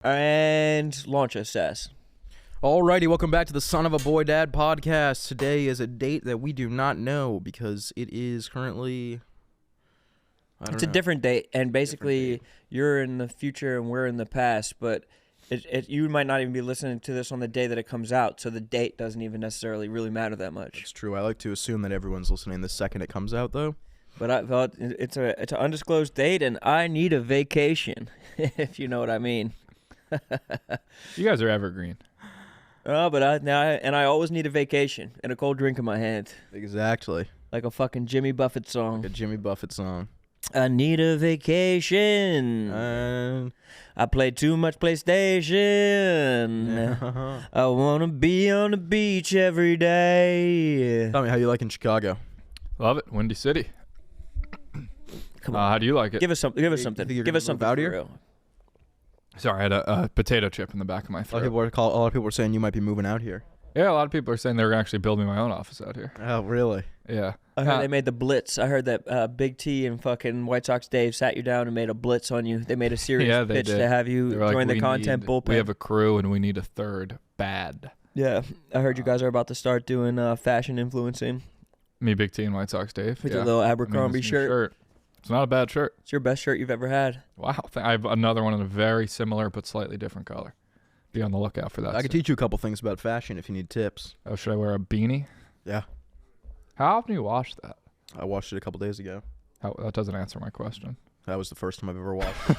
And launch assess. Alrighty, welcome back to the Son of a Boy Dad podcast. Today is a date that we do not know because it is currently... It's a different date, and basically you're in the future and we're in the past, but you might not even be listening to this on the day that it comes out, so the date doesn't even necessarily really matter that much. It's true. I like to assume that everyone's listening the second it comes out, though. But I felt it's an undisclosed date, and I need a vacation, if you know what I mean. You guys are evergreen. Oh, but I always need a vacation and a cold drink in my hand. Exactly. Like a fucking Jimmy Buffett song. Like a Jimmy Buffett song. I need a vacation. I play too much PlayStation. I want to be on the beach every day. Tell me how you like in Chicago. Love it. Windy City. Come on. How do you like it? Give us something. Give us something. Give us something out for here? real. Sorry, I had a potato chip in the back of my A throat. lot of people are saying you might be moving out here. Yeah, a lot of people are saying they're actually building my own office out here. Oh, really? Yeah. I heard they made the blitz. I heard that Big T and fucking White Sox Dave sat you down and made a blitz on you. They made a serious pitch to have you join the content bullpen. We have a crew and we need a third bad. Yeah, I heard you guys are about to start doing fashion influencing. Me, Big T, and White Sox Dave. With your little Abercrombie shirt. It's not a bad shirt. It's your best shirt you've ever had. Wow. I have another one in a very similar but slightly different color. Be on the lookout for that. I can teach you a couple things about fashion if you need tips. Oh, should I wear a beanie? Yeah. How often do you wash that? I washed it a couple days ago. That doesn't answer my question. That was the first time I've ever washed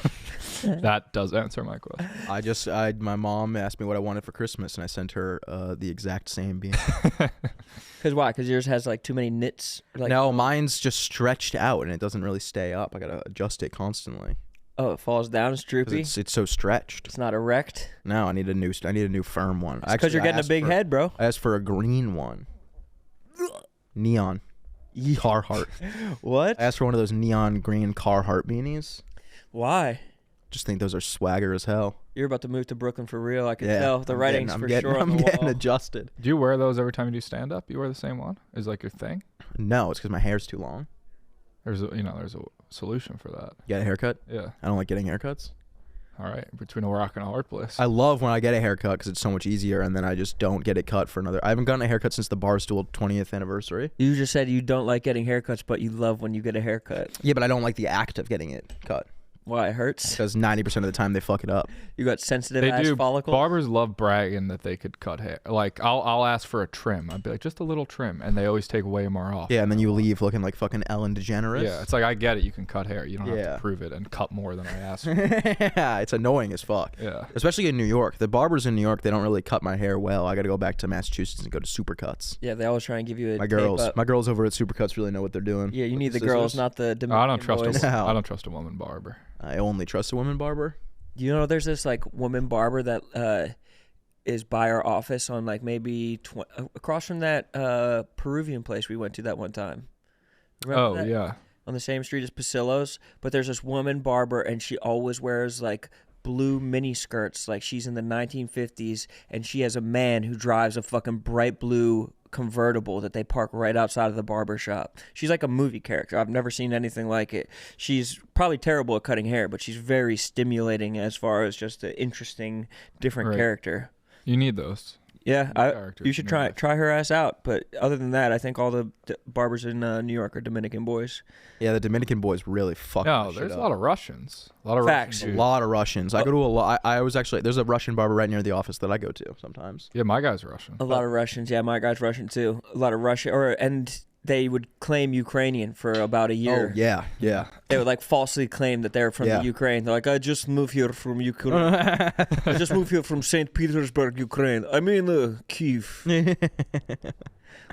it. That does answer my question. My mom asked me what I wanted for Christmas, and I sent her the exact same beanie. Because why? Because yours has like too many knits? No, mine's just stretched out, and it doesn't really stay up. I got to adjust it constantly. Oh, it falls down. It's droopy. It's so stretched. It's not erect. No, I need a new firm one. Because you're getting a big head, bro. I asked for a green one. Neon. Carhartt. What? I asked for one of those neon green Carhartt beanies. Why? Just think those are swagger as hell. You're about to move to Brooklyn for real. I can tell. The writing's for sure on the I'm wall. getting adjusted. Do you wear those every time you do stand up? You wear the same one? Is like your thing? No, it's because my hair's too long. There's a solution for that. You get a haircut? Yeah. I don't like getting haircuts. All right. Between a rock and a hard place. I love when I get a haircut because it's so much easier, and then I just don't get it cut for another. I haven't gotten a haircut since the Barstool 20th anniversary. You just said you don't like getting haircuts, but you love when you get a haircut. Yeah, but I don't like the act of getting it cut. Why? It hurts? Because 90% of the time they fuck it up. You got sensitive ass follicles? Barbers love bragging that they could cut hair. Like, I'll ask for a trim. I'd be like, just a little trim. And they always take way more off. Yeah, and then you leave looking like fucking Ellen DeGeneres. Yeah, it's like, I get it. You can cut hair. You don't have to prove it and cut more than I asked for. Yeah, it's annoying as fuck. Yeah. Especially in New York. The barbers in New York, they don't really cut my hair well. I got to go back to Massachusetts and go to Supercuts. Yeah, they always try and give you a My girls over at Supercuts really know what they're doing. Yeah, you need the girls, not the Dominican I don't trust boys. I don't trust a woman barber. I only trust a woman barber. You know, there's this like woman barber that is by our office on like maybe across from that Peruvian place we went to that one time. Remember that? Yeah. On the same street as Pasillo's, but there's this woman barber and she always wears like blue mini skirts like she's in the 1950s, and she has a man who drives a fucking bright blue convertible that they park right outside of the barber shop. She's like a movie character. I've never seen anything like it. She's probably terrible at cutting hair, but she's very stimulating as far as just an interesting, different character. You need those. Yeah, you should try her ass out. But other than that, I think all the barbers in New York are Dominican boys. Yeah, the Dominican boys really fuck. No, there's a lot of Russians. Facts. A lot of Russians. I go to a lot. I was actually there's a Russian barber right near the office that I go to sometimes. Yeah, my guy's Russian. A lot of Russians. Yeah, my guy's Russian too. A lot of Russian, and they would claim Ukrainian for about a year. Oh yeah, yeah. They would like falsely claim that they're from the Ukraine. They're like, I just moved here from Ukraine. I just moved here from St. Petersburg, Ukraine. I mean, Kiev.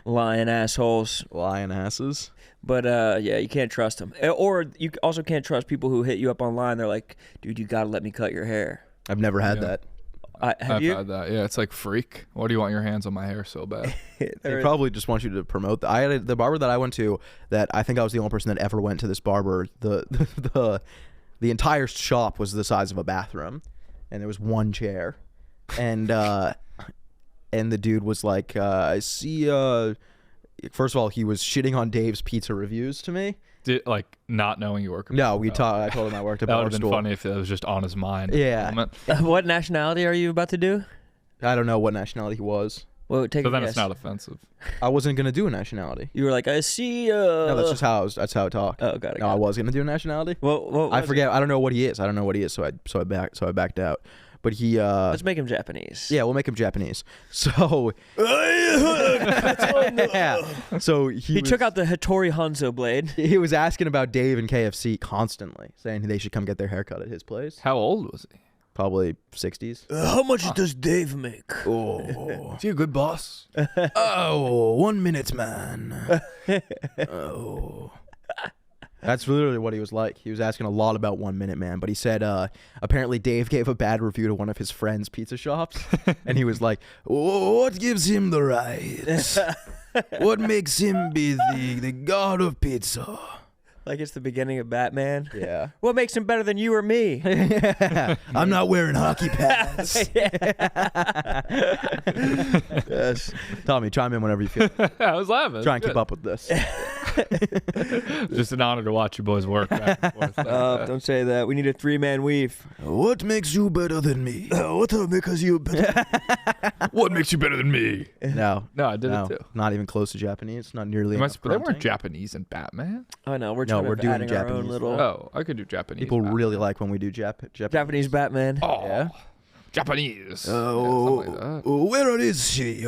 Lying assholes. Lying asses. But yeah, you can't trust them. Or you also can't trust people who hit you up online. They're like, dude, you gotta let me cut your hair. I've never had that. Have you? I've had that. Yeah, it's like freak. Why do you want your hands on my hair so bad? They probably just want you to promote that. I had the barber that I went to that I think I was the only person that ever went to this barber. The entire shop was the size of a bathroom, and there was one chair, and the dude was like, I see. First of all, he was shitting on Dave's pizza reviews to me. like not knowing you work? No, I told him I worked at That would have been Barstool. funny if it was just on his mind. Yeah. What nationality are you about to do? I don't know what nationality he was. Well, take So a then guess. it's not offensive. I wasn't gonna do a nationality. You were like, I see. No, that's just how that's how I talk. Oh, got it. No, I was gonna do a nationality. What I was forget. I don't know what he is. So I backed out. But he. Let's make him Japanese. Yeah, we'll make him Japanese. So. Yeah. So He took out the Hattori Hanzo blade. He was asking about Dave and KFC constantly, saying they should come get their haircut at his place. How old was he? Probably 60s. How much does Dave make? Oh. Is he a good boss? Oh, 1 minute, man. Oh. That's literally what he was like. He was asking a lot about 1 Minute Man, but he said apparently Dave gave a bad review to one of his friends' pizza shops, and he was like, what gives him the right? What makes him be the god of pizza? Like it's the beginning of Batman. Yeah. What makes him better than you or me? I'm not wearing hockey pads. Yes. Tommy, chime in whenever you feel. I was laughing. Try and keep up with this. Just an honor to watch you boys work back and forth. Don't say that. We need a 3-man weave. What makes you better than me? What makes you better? What makes you better than me? No. No, I did it too. Not even close to Japanese. Not nearly enough. But they weren't grunting. Japanese in Batman. I know. We're No, trying we're to doing adding our own Japanese. little Oh, I could do Japanese. People Batman. really like when we do Japanese. Japanese Batman. Oh, Yeah. Japanese. Oh, Yeah, something like that. where is she?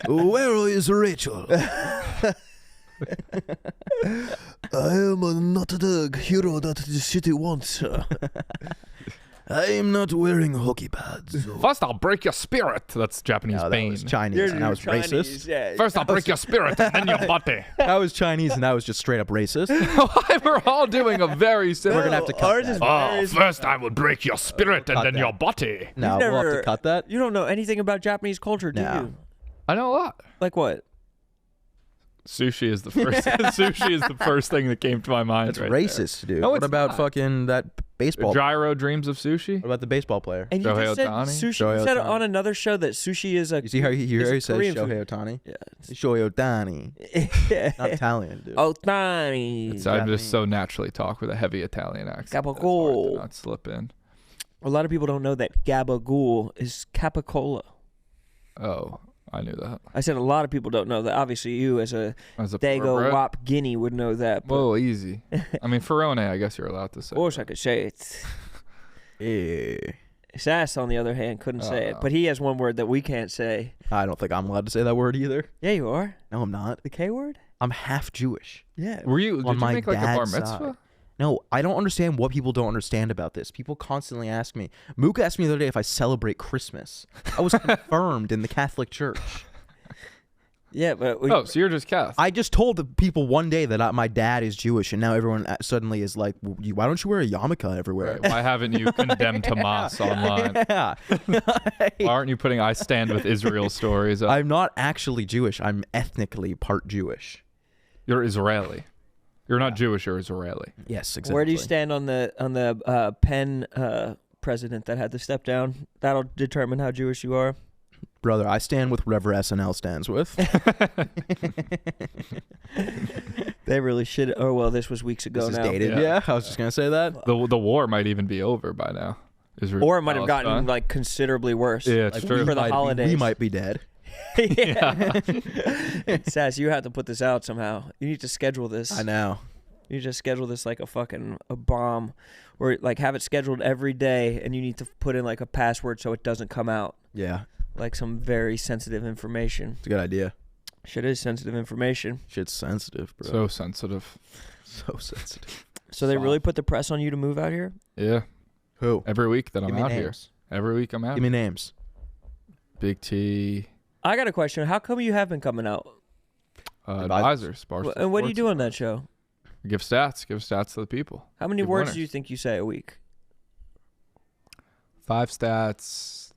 Where is Rachel? I am not the hero that the city wants. I am not wearing hockey pads. First, I'll break your spirit. That's Japanese No, that Bane. was Chinese, and that was racist. Yeah. First, I'll break your spirit, and then your body. That was Chinese, and that was just straight up racist. We're all doing a very similar. We're gonna have to cut Ours that. is Oh, very- first I will break your spirit and Cut then that. your body. No, You've we'll have never- to cut that. You don't know anything about Japanese culture, do No. you? I know a lot. Like what? Sushi is the first. Sushi is the first thing that came to my mind. That's right racist, dude. No, What it's about not. fucking that there. baseball? Gyro dreams of sushi. What about the baseball player? And you Shohei just said Ohtani? sushi. Shohei You said Ohtani. on another show that sushi is a. You see how he it's says Korean food. Shohei Ohtani? Yeah. Shohei Ohtani. Not Italian, dude. Ohtani. I just so naturally talk with a heavy Italian accent. That's hard to Gabagool. not slip in. A lot of people don't know that gabagool is capicola. Oh, I knew that. I said a lot of people don't know that. Obviously, you as a As a Dago purebred. Wop Guinea would know that. But Whoa, easy. I mean, Ferrone, I guess you're allowed to say. of course, I could say it. Yeah. Sass, on the other hand, couldn't say it. But he has one word that we can't say. I don't think I'm allowed to say that word either. Yeah, you are. No, I'm not. The K word? I'm half Jewish. Yeah. Were you? Did On you my make like a bar dad's mitzvah? side. No, I don't understand what people don't understand about this. People constantly ask me. Mook asked me the other day if I celebrate Christmas. I was confirmed in the Catholic Church. Yeah, but Oh, so you're just Catholic. I just told the people one day that my dad is Jewish, and now everyone suddenly is like, why don't you wear a yarmulke everywhere? Right, why haven't you condemned Hamas online? Yeah. Why aren't you putting "I stand with Israel" stories up? I'm not actually Jewish. I'm ethnically part Jewish. You're Israeli. You're not Jewish. You're Israeli. Yes, exactly. where do you stand on the Penn president that had to step down? That'll determine how Jewish you are. Brother, I stand with whatever SNL stands with. They really should. Oh well, this was weeks ago This is now. dated. Yeah. Yeah, I was just going to say that. The war might even be over by now. Israel, Or it might have gotten Palestine. like considerably worse. Yeah, it's Like, true. for the holidays. We might be dead. Yeah. Sass, you have to put this out somehow. You need to schedule this. I know. You just schedule this like a bomb, or like have it scheduled every day, and you need to put in like a password so it doesn't come out. Yeah, Like some very sensitive information. it's a good idea. Shit is sensitive information. Shit's sensitive, bro. So sensitive. So sensitive. So they Fuck. really put the press on you to move out here? Yeah. Who? Every week that Give I'm me out here. names. Every week I'm out. Give me names. Big T. I got a question. How come you have been coming out? Advisors. Barstool And what do you Sports. do on that show? Give stats. Give stats to the people. How many Give words winners. do you think you say a week? 5 stats.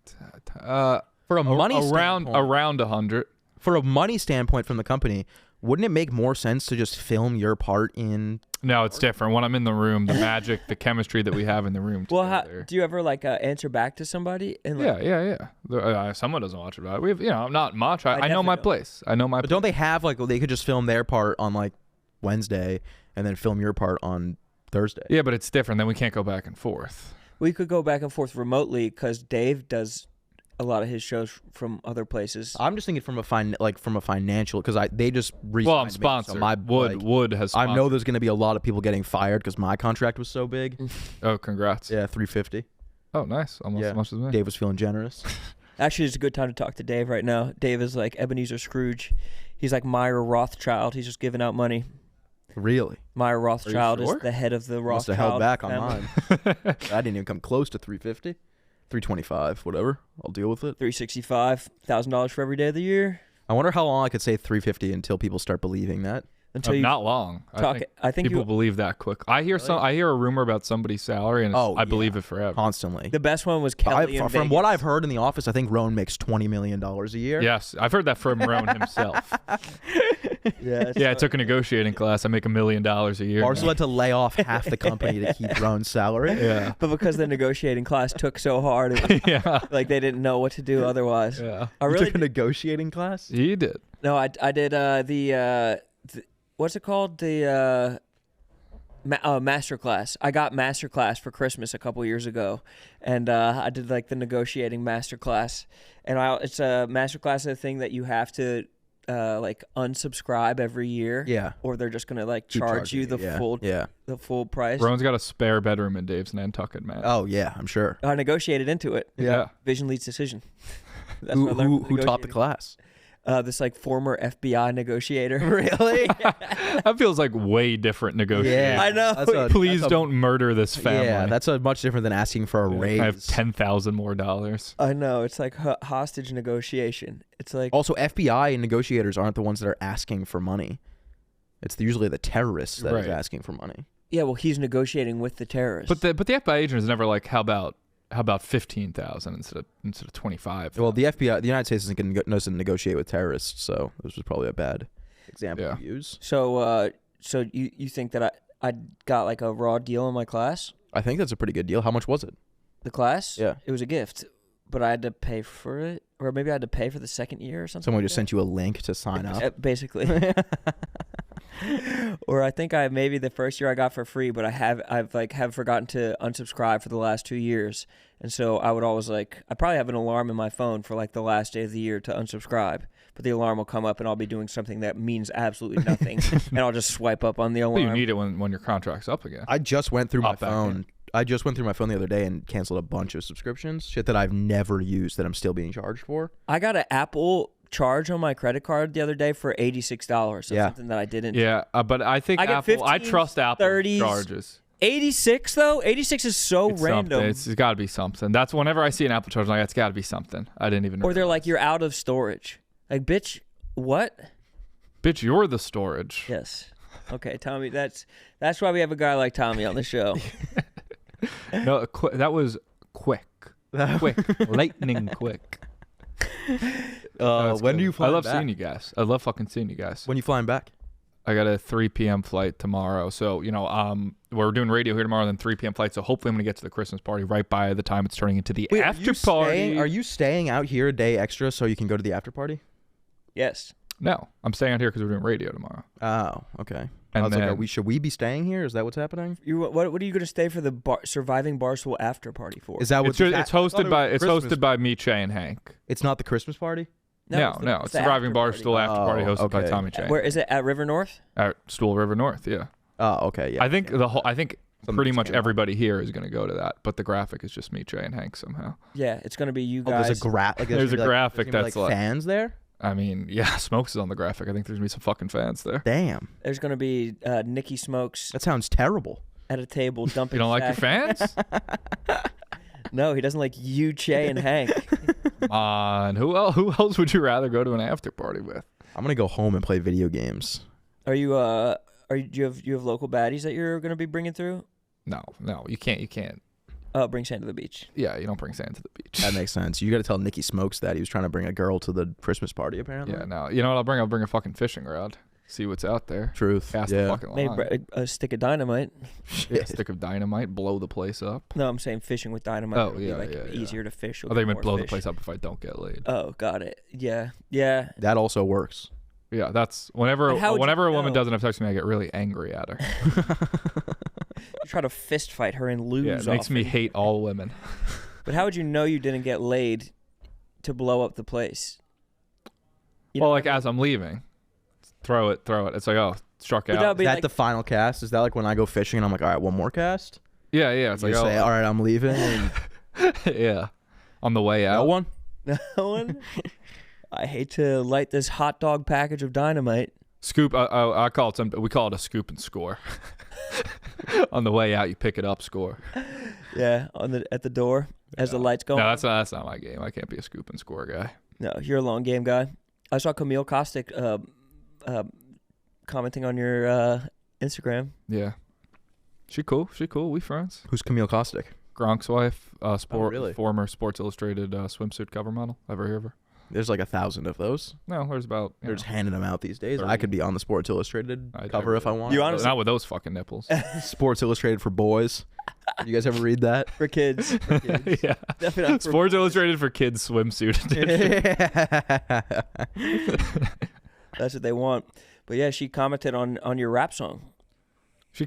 For a money around standpoint, around 100. for a money standpoint from the company, wouldn't it make more sense to just film your part in? No, it's different. When I'm in the room, the magic, the chemistry that we have in the room. Well, together. do you ever like answer back to somebody? And like, Yeah. Someone doesn't watch it. We have, not much. I know definitely my don't. place. I know my. But don't they have like they could just film their part on like Wednesday, and then film your part on Thursday. Yeah, but it's different. Then we can't go back and forth. We could go back and forth remotely because Dave does a lot of his shows from other places. I'm just thinking from a financial, because they just well, I'm sponsored. Wood has sponsored. I know there's going to be a lot of people getting fired because my contract was so big. Oh, congrats. Yeah, $350. Oh, nice. Almost as much as me. Dave was feeling generous. Actually, it's a good time to talk to Dave right now. Dave is like Ebenezer Scrooge. He's like Meyer Rothschild. He's just giving out money. Really? Meyer Rothschild sure? is the head of the Rothschild Must have held back family. on mine. I didn't even come close to $350. $325, whatever. I'll deal with it. $365,000 for every day of the year. I wonder how long I could say $350 until people start believing that. Until you not long. I think people believe that quick. I hear a rumor about somebody's salary, and I believe it forever. Constantly. The best one was Kelly in from Vegas. what I've heard in the office, I think Roan makes $20 million a year. Yes, I've heard that from Roan himself. Yeah, I took a negotiating class. I make $1 million a year. Barstool had to lay off half the company to keep Roan's salary. Yeah. But because the negotiating class took so hard, Yeah. like they didn't know what to do otherwise. Yeah. I You really took a negotiating class? He did. No, I did the what's it called? The master class. I got master class for Christmas a couple years ago, and I did like the negotiating master class. And it's a master class, a thing that you have to like unsubscribe every year. Yeah. Or they're just gonna like Keep charge you the charging full price. Roan's got a spare bedroom in Dave's Nantucket, man. Oh yeah, I'm sure. I negotiated into it. Yeah. Vision leads decision. That's what I learned from Who taught the negotiating. class? This like former FBI negotiator. Really? That feels like way different negotiation. Yeah, I know. Please don't murder this family. Yeah, that's a much different than asking for a raise. I have $10,000 more dollars. I know. It's like hostage negotiation. It's like Also, FBI and negotiators aren't the ones that are asking for money. It's usually the terrorists that is asking for money. yeah. Well, he's negotiating with the terrorists. But the FBI agent is never like, how about 15,000 instead of 25? Well, the FBI, the United States isn't going to negotiate with terrorists, so this was probably a bad example to use. So you think that I got like a raw deal in my class? I think that's a pretty good deal. How much was it? The class? Yeah. It was a gift, but I had to pay for it, or maybe I had to pay for the second year or something. Someone like just that. sent you a link to sign up. Basically. Or I think maybe the first year I got for free, but I've forgotten to unsubscribe for the last 2 years, and so I would always I probably have an alarm in my phone for like the last day of the year to unsubscribe, but the alarm will come up and I'll be doing something that means absolutely nothing, and I'll just swipe up on the alarm. But you need it when your contract's up again. I just went through my Hop back phone. I just went through my phone the other day and canceled a bunch of subscriptions, shit that I've never used that I'm still being charged for. I got an Apple charge on my credit card the other day for $86. So something that I didn't. Yeah, but I think I get Apple. I 15s, trust Apple 30s. charges. 86 though? 86 is so It's random. something. It's got to be something. That's whenever I see an Apple charge, I'm like, it's got to be something. I didn't even. Or they're realize. like, you're out of storage. Like, bitch, what? Bitch, you're the storage. Yes. Okay, Tommy. That's why we have a guy like Tommy on the show. No, that was quick, lightning quick. When do you fly I love back? seeing you guys. I love fucking seeing you guys. When you flying back? I got a 3 p.m. flight tomorrow. So, we're doing radio here tomorrow, then 3 p.m. flight. So hopefully I'm going to get to the Christmas party right by the time it's turning into the after party. Are you staying out here a day extra so you can go to the after party? Yes. No, I'm staying out here because we're doing radio tomorrow. Oh, okay. And I was then, like, should we be staying here? Is that what's happening? What are you going to stay for the Surviving Barstool after party for? Is that what it's hosted by me, Che, and Hank. It's not the Christmas party? No, it's Surviving Barstool after party hosted by okay. Tommy Che. Where is it? At River North? At Stool River North, yeah. Oh, okay, yeah. I think pretty much came up. everybody here is going to go to that, but the graphic is just me, Che, and Hank somehow. Yeah, it's going to be you Oh, guys. there's a There's a graphic there's that's gonna be, fans there? I mean, yeah, Smokes is on the graphic. I think there's going to be some fucking fans there. Damn. There's going to be Nikki Smokes That sounds terrible. at a table dumping. You don't like your sack. fans? No, he doesn't like you, Che, and Hank. Come on. Who else would you rather go to an after party with? I'm going to go home and play video games. Do you have local baddies that you're going to be bringing through? No, you can't. Oh, bring sand to the beach. Yeah, you don't bring sand to the beach. That makes sense. You got to tell Nikki Smokes that he was trying to bring a girl to the Christmas party, apparently. Yeah, no. You know what I'll bring? I'll bring a fucking fishing rod. See what's out there. Truth. Cast the fucking line. Maybe a stick of dynamite. Yeah, a stick of dynamite, blow the place up. No, I'm saying fishing with dynamite. Oh, would be yeah. easier to fish. I think I'm gonna blow the place up if I don't get laid. Oh, got it. Yeah. That also works. Yeah, that's whenever But how would you a woman know? doesn't have sex with me, I get really angry at her. You try to fist fight her and lose. Yeah, it makes me often. hate all women. But how would you know you didn't get laid to blow up the place? You Well, know like what I mean? as I'm leaving, throw it. It's like, oh, struck But that out. would be Is that like, the final cast? Is that like when I go fishing and I'm like, all right, one more cast? Yeah, it's You like, just say, all right, I'm leaving. And yeah, on the way no out. one? no one. I hate to light this hot dog package of dynamite. Scoop. I call it we call it a scoop and score. On the way out, you pick it up, score. Yeah, at the door as the lights go. No, on. that's not my game. I can't be a scoop and score guy. No, you're a long game guy. I saw Camille Kostick commenting on your Instagram. Yeah, she cool. We friends. Who's Camille Kostick? Gronk's wife, really? former Sports Illustrated swimsuit cover model. Ever hear of her? There's like 1,000 of those. No, there's about. They're just handing them out these days. 30. I could be on the Sports Illustrated I cover if I want. You honestly- not with those fucking nipples. Sports Illustrated for boys. You guys ever read that? For kids. Yeah, Definitely not for Sports Illustrated for kids swimsuit edition. That's what they want. But yeah, she commented on your rap song.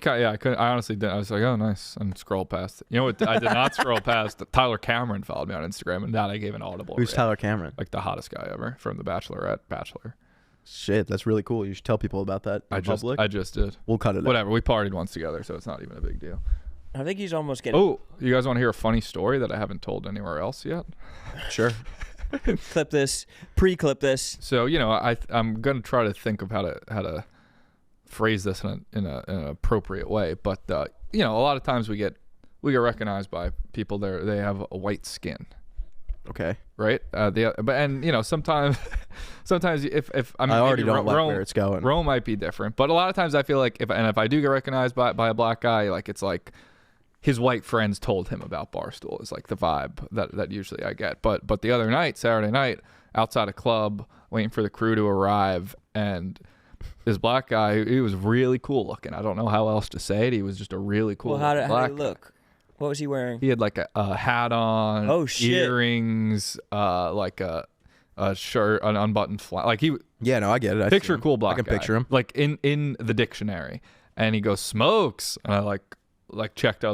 I honestly didn't. I was like, oh, nice, and scroll past it. You know what? I did not scroll past. Tyler Cameron followed me on Instagram, and that I gave an audible. Who's reaction. Tyler Cameron? Like the hottest guy ever from The Bachelor. Shit, that's really cool. You should tell people about that in public. I just did. We'll cut it out. Whatever. We partied once together, so it's not even a big deal. I think he's almost getting. Oh, you guys want to hear a funny story that I haven't told anywhere else yet? Sure. Clip this. Pre-clip this. So I'm gonna try to think of how to phrase this in an appropriate way. But a lot of times we get recognized by people they have a white skin, Okay. right? Sometimes if I mean, I already maybe don't like where it's going. Rome might be different, but a lot of times I feel like if I do get recognized by a black guy, like it's like his white friends told him about Barstool is like the vibe that usually I get. But the other night, Saturday night, outside a club, waiting for the crew to arrive, and this black guy, he was really cool looking. I don't know how else to say it. He was just a really cool Well, how did black he look? What was he wearing? He had like a hat on, Oh, shit. earrings, like a shirt, an unbuttoned flat. Like Yeah, no, I get it. I picture see him. cool black I can guy. picture him. Like in the dictionary, and he goes smokes, and I like checked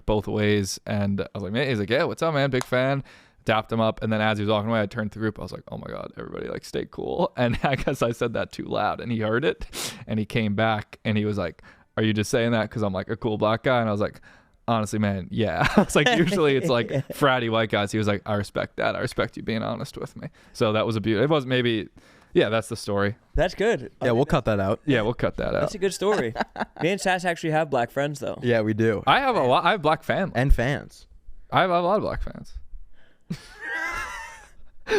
both ways, and I was like, man, he's like, yeah, what's up, man? Big fan. Dapped him up, and then as he was walking away, I turned to the group. I was like, oh my god, everybody, like, stay cool. And I guess I said that too loud, and he heard it, and he came back, and he was like, are you just saying that because I'm like a cool black guy? And I was like, honestly, man, yeah. I was like, usually it's like fratty white guys. He was like, I respect that. I respect you being honest with me. So that was a beautiful. It was maybe, yeah, that's the story. That's good. Yeah, we'll cut that out. Yeah, we'll cut that out. That's a good story. Me and Sass actually have black friends though. Yeah, we do. I have black family. And fans. I have a lot of black fans.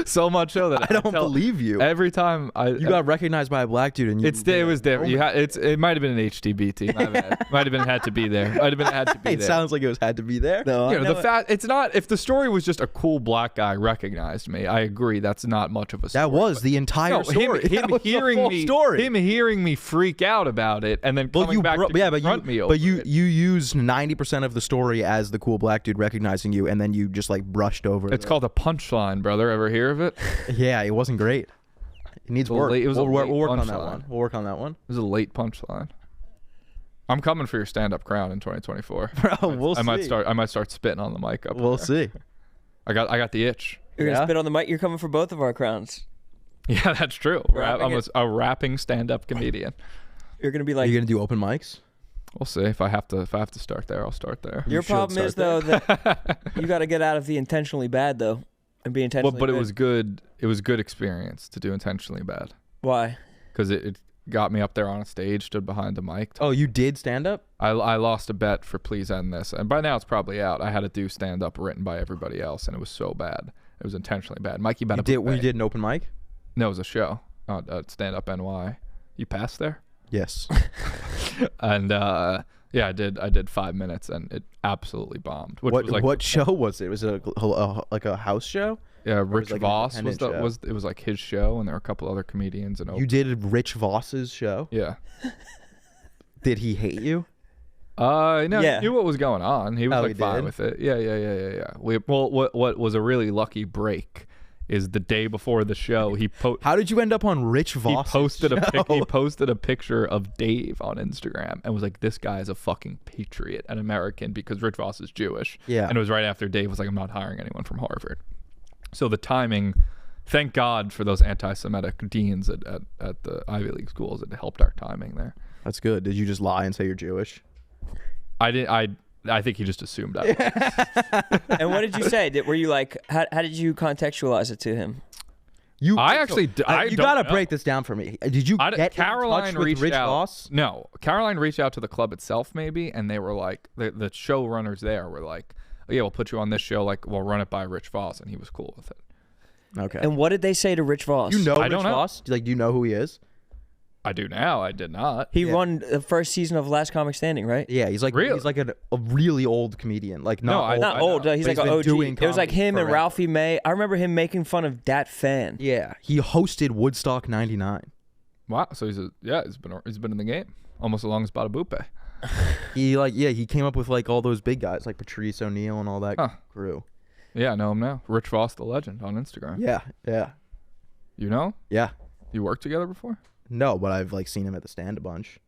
So much so that I don't believe you. Every time You got recognized by a black dude, and it was different. It might have been an HTBT. Might have been had to be there. Might have been had to be It there. sounds like it had to be there. No, You know, the fact it's not. If the story was just a cool black guy recognized me, I agree. That's not much of a story. That was the entire no, story. him That was the hearing full me, story. him hearing me freak out about it, and then coming back to confront me over it. you used 90% of the story as the cool black dude recognizing you, and then you just like brushed over. It's called a punchline, brother. Ever hear of it? Yeah, it wasn't great. It needs It was work. late- it was a We'll late work on that punchline. one. We'll work on that one. It was a late punchline. I'm coming for your stand-up crown in 2024. Bro, we'll I might see. start spitting on the mic up. We'll there. see. I got the itch. You're gonna Yeah? spit on the mic. You're coming for both of our crowns. Yeah, that's true. Rapping I'm a rapping stand-up comedian. You're gonna be Are like. you gonna do open mics? We'll see if I have to start there. I'll start there. Your should problem is though start that you got to get out of the intentionally bad though, and be intentionally. But it good. was good. It was good experience to do intentionally bad Why? because it got me up there on a stage, stood behind a mic. Oh, you did stand up? I lost a bet for Please End This, and by now it's probably out. I had to do stand up written by everybody else, and it was so bad. It was intentionally bad. Mikey bet We did an open mic? No, it was a show. Stand Up NY. You passed there? Yes. And yeah, I did 5 minutes, and it absolutely bombed. Which was like, What show was it? Was it like a house show? Yeah, was Rich like an Voss independent show? it was like his show, and there were a couple other comedians and You did Rich Voss's show? yeah. Did he hate you? No, Yeah. he knew what was going on. He was Oh, like he fine did? with it. Yeah. What was a really lucky break is the day before the show. How did you end up on Rich Voss? He posted a picture of Dave on Instagram and was like, "This guy is a fucking patriot, an American," because Rich Voss is Jewish. Yeah. And it was right after Dave was like, "I'm not hiring anyone from Harvard." So the timing, thank God for those anti-Semitic deans at the Ivy League schools. It helped our timing there. That's good. Did you just lie and say you're Jewish? I think he just assumed I was. And what did you say? Were you like, how did you contextualize it to him? You don't gotta know. break this down for me. Did you get Caroline in touch with reached Rich out? Voss? No, Caroline reached out to the club itself maybe, and they were like, the showrunners there were like, "Oh, yeah, we'll put you on this show. Like, we'll run it by Rich Voss," and he was cool with it. Okay. And what did they say to Rich Voss? You know I Rich don't know. Voss? Like, do you know who he is? I do now. I did not. He won the first season of Last Comic Standing, right? Yeah, he's like Really? he's like a really old comedian. Like not No, old. Not old. know. He's But like he's an been OG. doing It was like comedy him and forever. Ralphie May. I remember him making fun of Dat Fan. Yeah, he hosted Woodstock '99. Wow. So he's been in the game almost as long as Bada Bupe. He came up with like all those big guys like Patrice O'Neal and all that crew. Yeah, I know him now. Rich Voss, the legend, on Instagram. Yeah. You know? Yeah. You worked together before? No, but I've like seen him at the stand a bunch.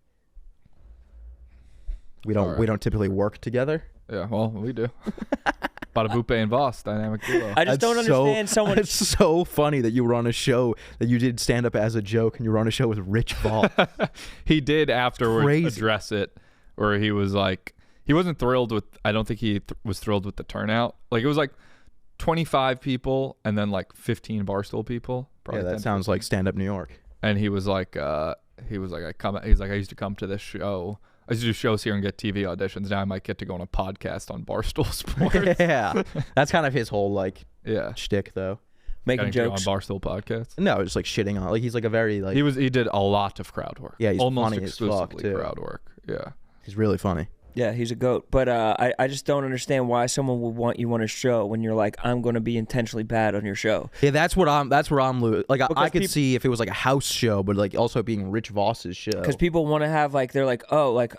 We All right. don't typically work together. Yeah, well, we do. Bada Bupe and Voss, dynamic duo. I just don't understand someone. It's so funny that you were on a show that you did stand up as a joke, and you were on a show with Rich Voss. He did afterwards Crazy. address it, where he was like, he wasn't thrilled with, I don't think he was thrilled with the turnout. Like, it was like 25 people and then like 15 Barstool people. Yeah, that 10, sounds 15. like stand up New York. And he was like, I used to come to this show. I used to do shows here and get TV auditions. Now I might get to go on a podcast on Barstool Sports. Yeah, that's kind of his whole like Yeah. shtick though. Making Getting to go jokes. on Barstool podcasts. No, just like shitting on. Like he's like a very like He did a lot of crowd work. Yeah, he's almost funny as fuck, exclusively too. crowd work. Yeah. he's really funny. Yeah, he's a goat. But I just don't understand why someone would want you on a show when you're like, I'm going to be intentionally bad on your show. Yeah, that's where I'm like I Because could see if it was like a house show, but like also being Rich Voss's show. Because people want to have like, they're like, oh, like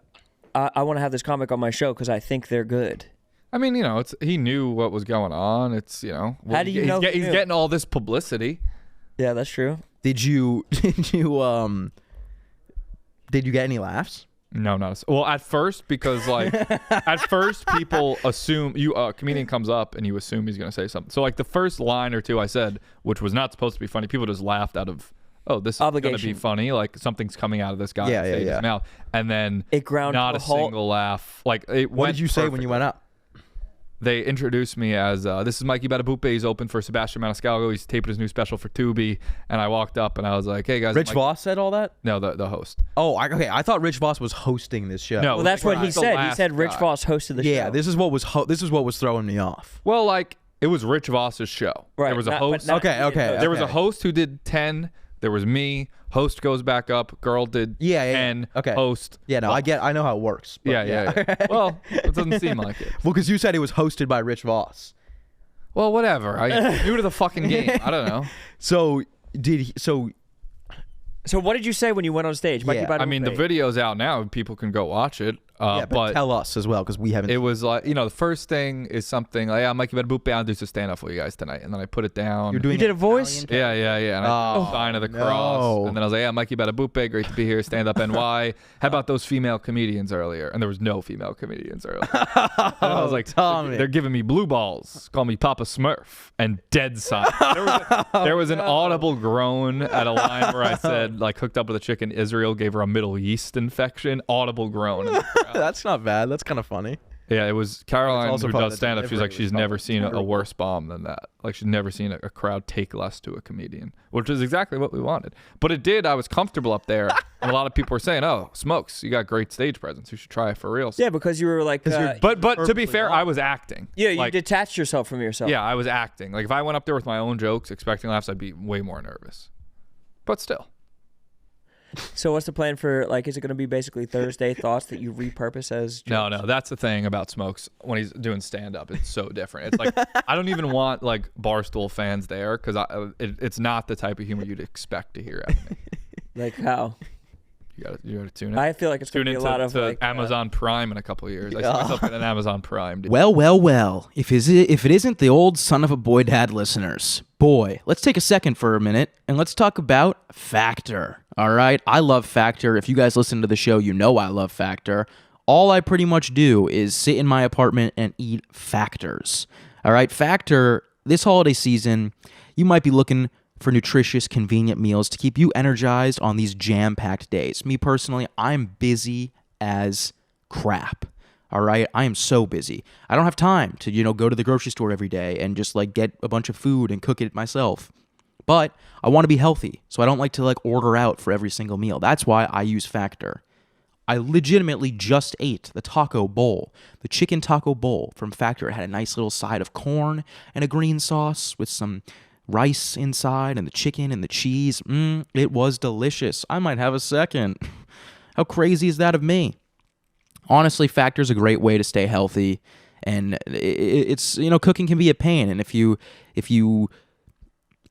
I want to have this comic on my show because I think they're good. I mean, he knew what was going on. It's, How do you know he he's knew? getting all this publicity. Yeah, that's true. Did you get any laughs? No, well, at first, because like at first people assume a comedian comes up and you assume he's going to say something. So like the first line or two I said, which was not supposed to be funny, people just laughed out of, oh, this is going to be Obligation. funny. Like something's coming out of this guy Yeah, his mouth. And then It ground not to a a halt. single laugh. Like What did you say when you went up? They introduced me as, this is Mikey Badabupe. He's open for Sebastian Maniscalco. He's taping his new special for Tubi. And I walked up and I was like, hey, guys. Rich Voss said all that? No, the host. Oh, okay. I thought Rich Voss was hosting this show. No. Well, that's what he the said. He last said Rich guy. Voss hosted the Yeah, show. this is what was throwing me off. Well, like, it was Rich Voss's show. Right, There was a not- but host. not- Okay. There was a host who did 10. There was me. Host goes back up. Girl did Yeah. 10. Okay. Host. Yeah, no, I know how it works. But Yeah. Well, it doesn't seem like it. Well, because you said it was hosted by Rich Voss. Well, whatever. I'm new to the fucking game. I don't know. So So what did you say when you went on stage? Mikey Yeah, I mean, the Badabupe. video's out now. People can go watch it. yeah, but tell us as well because we haven't. It was like, the first thing is something like, I'm Mikey Badabupe. I'll do some stand up for you guys tonight. And then I put it down. You're doing You did a an voice? Italian Yeah. And I did Oh, the sign of the no. cross. And then I was like, I'm Mikey Badabupe. Great to be here. Stand up NY. How about those female comedians earlier? And there was no female comedians earlier. And I was like, Tommy. they're giving me blue balls. Call me Papa Smurf. And dead silence. There was an audible groan at a line where I said, like, hooked up with a chick in Israel, gave her a Middle East infection. Audible groan. In the crowd. That's not bad. That's kind of funny. Yeah, it was Caroline also who part of does the stand up. She's like, delivery she's was never probably seen a terrible. worse bomb than that. Like, she's never seen a crowd take less to a comedian, which is exactly what we wanted. But it did. I was comfortable up there. And a lot of people were saying, oh, Smokes, you got great stage presence. You should try it for real. Yeah, because you were like, But to be perfectly fair, wrong. I was acting. yeah, you like, detached yourself from yourself. yeah, I was acting. Like, if I went up there with my own jokes, expecting laughs, I'd be way more nervous. But still. So what's the plan for, like, is it going to be basically Thursday thoughts that you repurpose as jokes? No, that's the thing about Smokes when he's doing stand up. It's so different. It's like I don't even want like Barstool fans there because it's not the type of humor you'd expect to hear out of me. Like how? You gotta tune in. I feel like it's going Tune to be a lot of to like Amazon Prime in a couple of years. I see myself getting an Amazon Prime. Dude. Well. If it isn't the old son of a boy dad listeners, boy, let's take a second for a minute and let's talk about Factor. All right, I love Factor. If you guys listen to the show, you know I love Factor. All I pretty much do is sit in my apartment and eat Factors. All right, Factor, this holiday season, you might be looking for nutritious, convenient meals to keep you energized on these jam-packed days. Me personally, I'm busy as crap. All right, I am so busy. I don't have time to, go to the grocery store every day and just like get a bunch of food and cook it myself. But I want to be healthy, so I don't like to like order out for every single meal. That's why I use Factor. I legitimately just ate the taco bowl, the chicken taco bowl from Factor. It had a nice little side of corn and a green sauce with some rice inside and the chicken and the cheese. It was delicious. I might have a second. How crazy is that of me? Honestly, Factor's a great way to stay healthy, and it's cooking can be a pain, and if you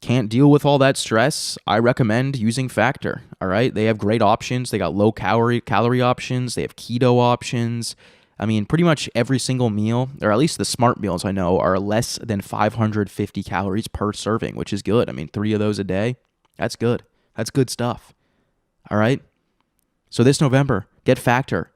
can't deal with all that stress, I recommend using Factor. All right, they have great options. They got low calorie options. They have keto options. I mean, pretty much every single meal, or at least the smart meals I know, are less than 550 calories per serving, which is good. I mean, 3 of those a day, that's good. That's good stuff. All right? So this November, get Factor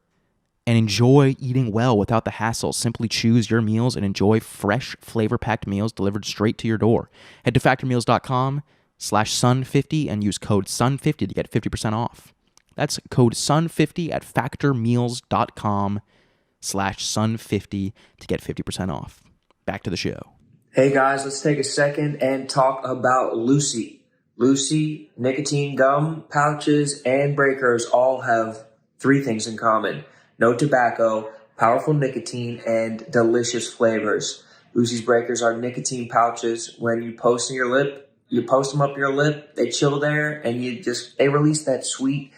and enjoy eating well without the hassle. Simply choose your meals and enjoy fresh, flavor-packed meals delivered straight to your door. Head to factormeals.com/sun50 and use code SUN50 to get 50% off. That's code SUN50 at factormeals.com/sun50 to get 50% off. Back to the show. Hey guys, let's take a second and talk about Lucy. Lucy, nicotine gum, pouches, and breakers all have 3 things in common. No tobacco, powerful nicotine, and delicious flavors. Lucy's breakers are nicotine pouches. When you post them up your lip, they chill there, and they release that sweet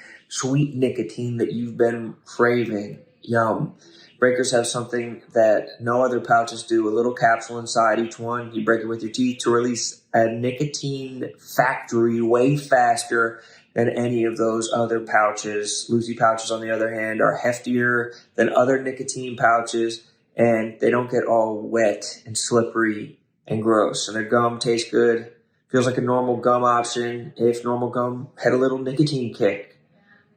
nicotine that you've been craving. Yum. Breakers have something that no other pouches do. A little capsule inside each one. You break it with your teeth to release a nicotine factory way faster than any of those other pouches. Lucy pouches, on the other hand, are heftier than other nicotine pouches, and they don't get all wet and slippery and gross. And their gum tastes good. Feels like a normal gum option if normal gum had a little nicotine kick.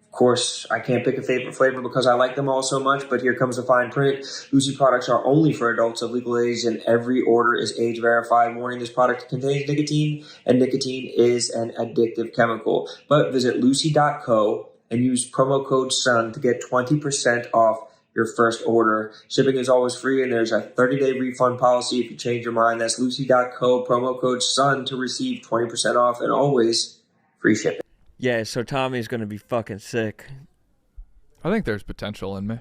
Of course, I can't pick a favorite flavor because I like them all so much, but here comes the fine print. Lucy products are only for adults of legal age, and every order is age verified. Warning, this product contains nicotine, and nicotine is an addictive chemical. But visit lucy.co and use promo code SUN to get 20% off your first order. Shipping is always free, and there's a 30-day refund policy if you change your mind. That's lucy.co, promo code SUN to receive 20% off, and always free shipping. Yeah, so Tommy's going to be fucking sick. I think there's potential in me.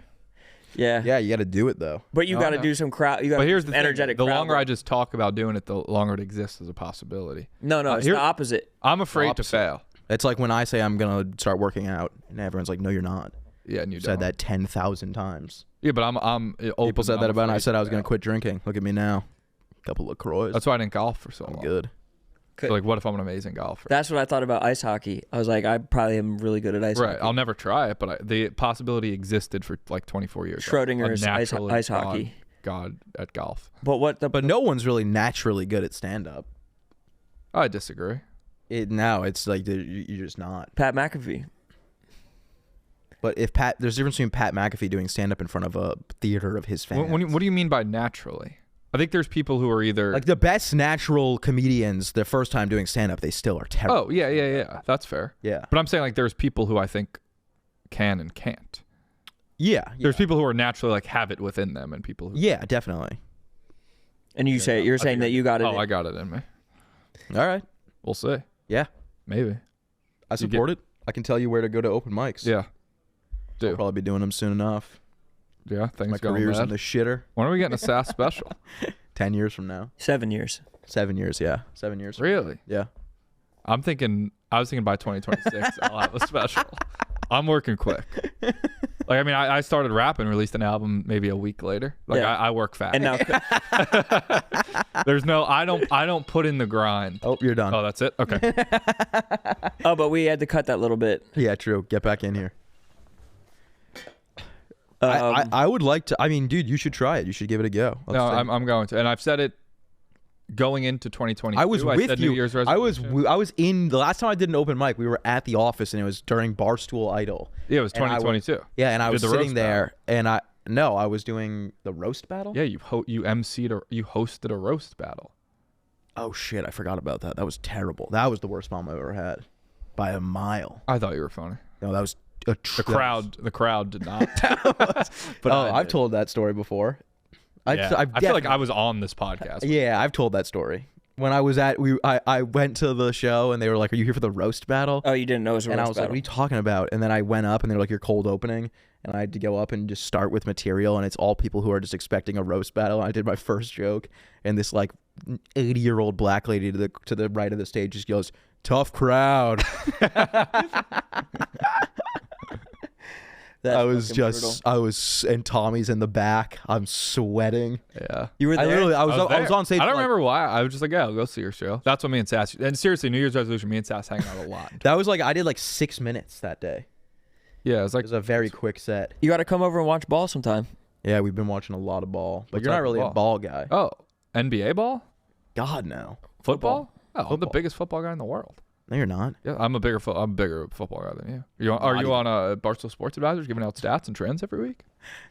Yeah. Yeah, you got to do it, though. But you got to do some crowd. You got But here's the energetic thing. The crowd longer work. I just talk about doing it, the longer it exists as a possibility. No, it's the opposite. I'm afraid to fail. It's like when I say I'm going to start working out, and everyone's like, no, you're not. Yeah, and you said don't. that 10,000 times. Yeah, but I'm open. People said that about me. I said I was going to to quit drinking. Look at me now. Couple of LaCroix. That's why I didn't golf for so long. I'm good. So like, what if I'm an amazing golfer? That's what I thought about ice hockey. I was like, I probably am really good at ice hockey. Right. I'll never try it, but the possibility existed for like 24 years. Schrodinger's ice hockey. God at golf. But no one's really naturally good at stand-up. I disagree. It's like you're just not. Pat McAfee. But there's a difference between Pat McAfee doing stand-up in front of a theater of his fans. What do you mean by naturally? I think there's people who are either like the best natural comedians. Their first time doing stand-up, they still are terrible. Oh yeah. That's fair. Yeah. But I'm saying like there's people who I think can and can't. Yeah. There's people who are naturally like have it within them, and people who yeah, definitely. And you're saying that you got it. Oh, I got it in me. All right. We'll see. Yeah. Maybe. I support it. I can tell you where to go to open mics. Yeah. I'll probably be doing them soon enough. Yeah, things My going career's bad. in the shitter. When are we getting a SAS special? 10 years from now. 7 years. 7 years, yeah. 7 years. Really? Yeah. I was thinking by 2026 I'll have a special. I'm working quick. Like, I mean, I started rapping, released an album maybe a week later. Like, Yeah. I work fast. And now, I don't put in the grind. Oh, you're done. Oh, that's it? Okay. but we had to cut that little bit. Yeah, true. Get back in here. I would like to. I mean, dude, you should try it. You should give it a go. No, I'm going to, and I've said it going into 2022. I was with said you. New Year's I resolution. was in the last time I did an open mic. We were at the office, and it was during Barstool Idol. Yeah, it was And 2022. And I was Did the sitting roast there, and I was doing the roast battle. Yeah, you hosted a roast battle. Oh shit, I forgot about that. That was terrible. That was the worst bomb I've ever had, by a mile. I thought you were funny. No, that was The crowd did not. But I've told that story before. I feel like I was on this podcast. Yeah, I've told that story. When I was I went to the show and they were like, "Are you here for the roast battle?" Oh, you didn't know it was a roast And I was like, battle. "What are you talking about?" And then I went up and they were like, "You're cold opening," and I had to go up and just start with material, and it's all people who are just expecting a roast battle. And I did my first joke, and this like 80-year-old black lady to the right of the stage just goes, "Tough crowd." And Tommy's in the back. I'm sweating. Yeah. You were there? I was on stage. I don't remember why. I was just like, yeah, I'll go see your show. That's what me and Sass. And seriously, New Year's resolution, me and Sass hang out a lot. That was like, I did like 6 minutes that day. Yeah, it was like It was a very quick set. You got to come over and watch ball sometime. Yeah, we've been watching a lot of ball. But What you're not type of really a ball? ball guy. Oh, NBA ball? God, no. Football? Oh, I'm the Football. biggest football guy in the world. No, you're not. Yeah, I'm a bigger football guy than you. Are you on Barstool Sports Advisors giving out stats and trends every week?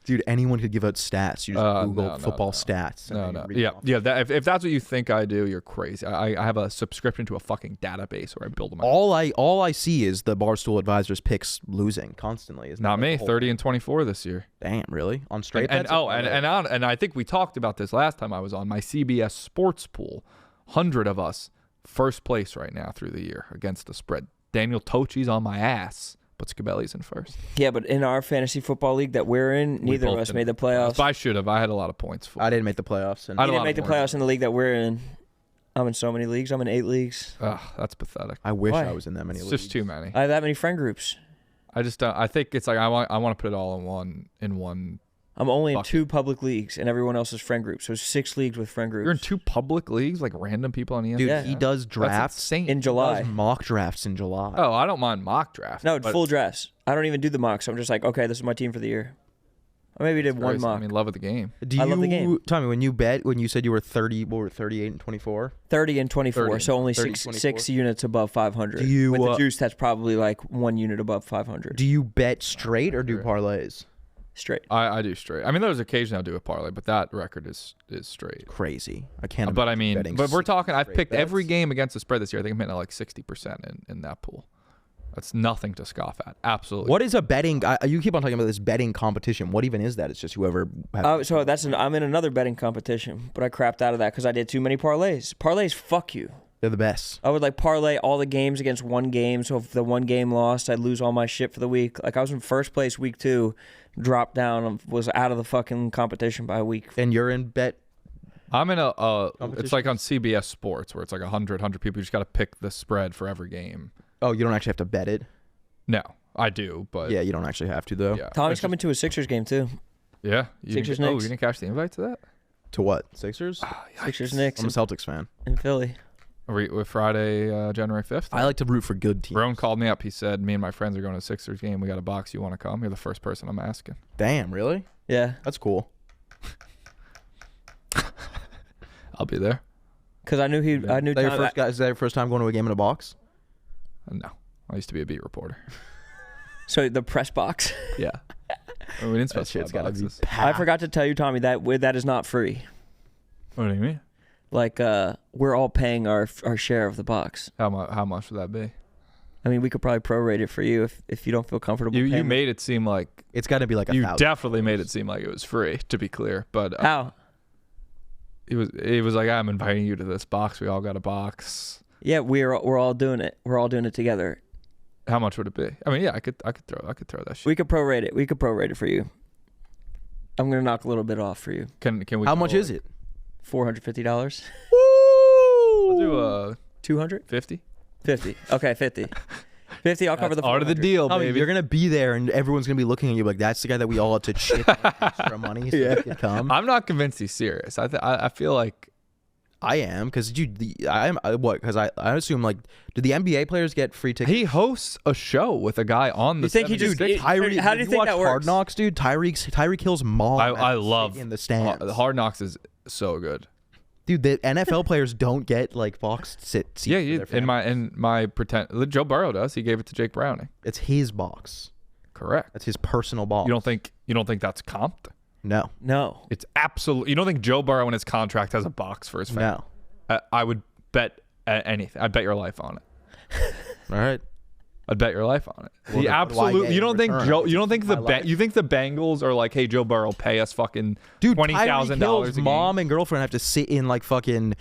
Dude, anyone could give out stats. You just Google no, football stats. and then you read them off. Yeah. If that's what you think I do, you're crazy. I have a subscription to a fucking database where I build them. All I see is the Barstool Advisors picks losing constantly. Isn't Not that me. the whole 30 thing? and 24 this year. Damn, really? On straight And bets? and I think we talked about this last time I was on my CBS Sports pool. 100 of us. First place right now through the year against the spread. Daniel Tocci's on my ass, but Scabelli's in first. Yeah, but in our fantasy football league that we're in, neither of both us didn't. made the playoffs. If I should have, I had a lot of points for. I didn't make the playoffs. And I You had a didn't lot make the of points. playoffs in the league that we're in. I'm in so many leagues. I'm in 8 leagues. Ugh, that's pathetic. I wish Why? I was in that many It's leagues. just too many. I have that many friend groups. I just don't. I think it's like I want to put it all in one. I'm only in Bucket. 2 public leagues, and everyone else is friend groups. So 6 leagues with friend groups. You're in 2 public leagues, like random people on ESPN. Dude, Yeah. he does That's drafts. insane. in He July. does mock drafts in July. Oh, I don't mind mock drafts. No, but full drafts. I don't even do the mocks. I'm just like, okay, this is my team for the year. Or maybe did it's one crazy. mock. I mean, love of the game. Do you, I love the game. Tommy, when you said you were 30, what were 38 and 24? 30 and 24, 30, so only 30, 6 units above 500. Do you, With the juice, that's probably like 1 unit above 500. Do you bet straight or do parlays? Straight. I do straight. I mean, there's occasionally I'll do a parlay, but that record is straight. Crazy. I can't. But I mean, betting but we're talking. I've straight picked every bets. game against the spread this year. I think I'm hitting like 60% in that pool. That's nothing to scoff at. Absolutely. What is a betting? You keep on talking about this betting competition. What even is that? It's just whoever. So I'm in another betting competition, but I crapped out of that because I did too many parlays. Parlays, fuck you. They're the best. I would like parlay all the games against one game. So if the one game lost, I'd lose all my shit for the week. Like I was in first place week 2, dropped down, was out of the fucking competition by a week. And you're in bet. I'm in it's like on CBS Sports where it's like 100 people. You just got to pick the spread for every game. Oh, you don't actually have to bet it. No, I do, but Yeah, you don't actually have to though. yeah. Tommy's It's coming to a Sixers game too. just- Yeah. You Sixers didn't, Knicks. you didn't catch the invite to that? To what? Sixers? Sixers Knicks I'm a Celtics fan. in Philly. With Friday, January 5th. I like to root for good teams. Roan called me up. He said, "Me and my friends are going to a Sixers game. We got a box. You want to come?" You're the first person I'm asking. Damn, really? Yeah, That's cool. I'll be there. because I knew Is that your first guy? Is that your first time going to a game in a box? No, I used to be a beat reporter. So the press box. Yeah. We didn't That specify shit's gotta be boxes. I forgot to tell you, Tommy, that is not free. What do you mean? Like we're all paying our share of the box. How much would that be? I mean, we could probably prorate it for you if you don't feel comfortable. You paying made it seem like It's got to be like you 1,000. definitely made it seem like it was free. To be clear, but How? it was like I'm inviting you to this box. We all got a box. Yeah, we're all doing it. We're all doing it together. How much would it be? I mean, yeah, I could throw that shit. We could prorate it. We could prorate it for you. I'm gonna knock a little bit off for you. Can we? How much is it? $450. I'll do 200. 50. 50. Okay, 50. 50. I'll cover the Part of the 400. deal, Tommy, baby. you're gonna be there, and everyone's gonna be looking at you like, "That's the guy that we all had to chip extra money so he could come." I'm not convinced he's serious. I feel like I am because because I assume like, do the NBA players get free tickets? He hosts a show with a guy on the. You think he just? Tyreek, How do you think watch that works? Hard Knocks, dude. Tyreek Hill's mom. I love in the stands. Hard Knocks is so good. Dude, the NFL players don't get like box seats. Yeah, for their in my pretend. Joe Burrow does. He gave it to Jake Browning. It's his box. Correct. That's his personal box. You don't think that's comped? No. It's absolutely. You don't think Joe Burrow in his contract has a box for his family? No. I would bet anything. I'd bet your life on it. All right. I'd bet your life on it. Well, He absolutely. You don't think Joe? You don't think You think the Bengals are like, hey, Joe Burrow, pay us fucking Dude, $20,000 a mom game? and girlfriend have to sit in like fucking